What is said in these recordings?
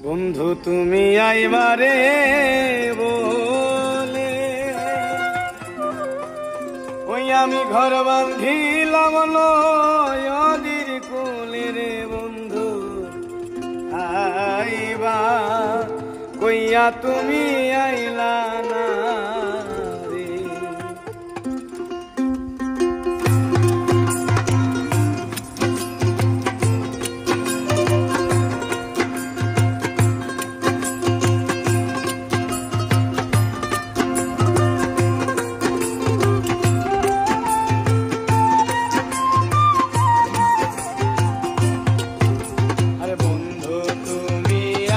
বন্ধু তুমি আইবারে বলে ওই আমি ঘর বাঁধিলাম নদীর কোলে রে বন্ধু আইবা কইয়া তুমি আইলা না রে।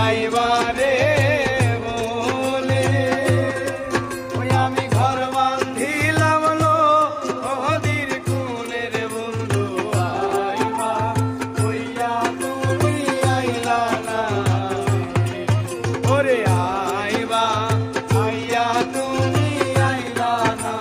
আইবারে বলে ওই আমি ঘর বাঁধিলাম নদীর কোলে রে বন্ধু আইবা কইয়া তুমি আইলা না ওরে আইবা আইয়া তুমি আইলা না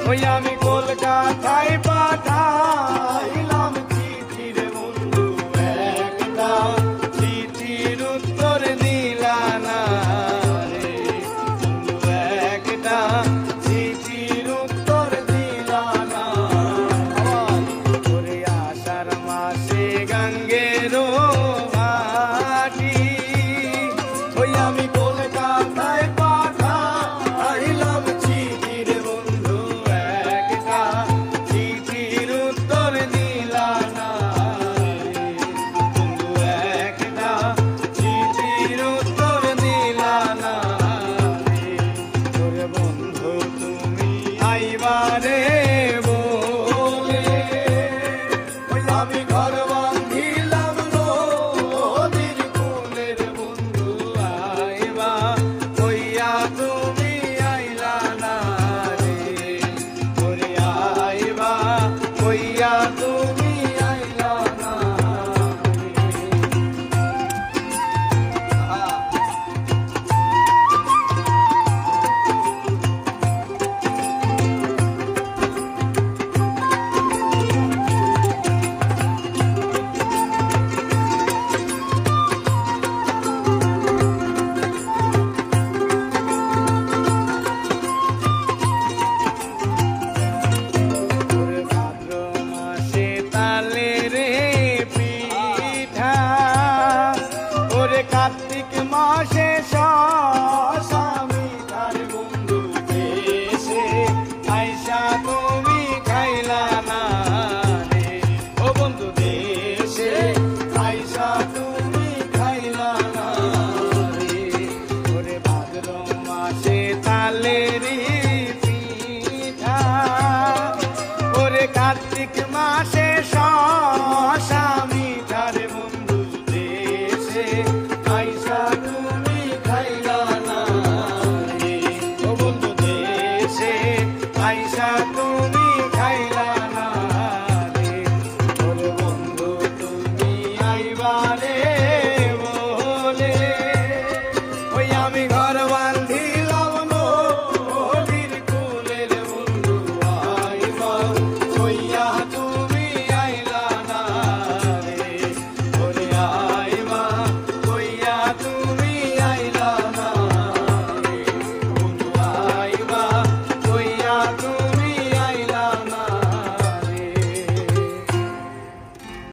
ওই আমি কলকাতায় পাঠাইলাম চিঠি রে বন্ধু একটা চিঠির উত্তর দিলা না রে বন্ধু একটা চিঠির উত্তর দিলা না ওরে আষাঢ় মাসে গঙ্গে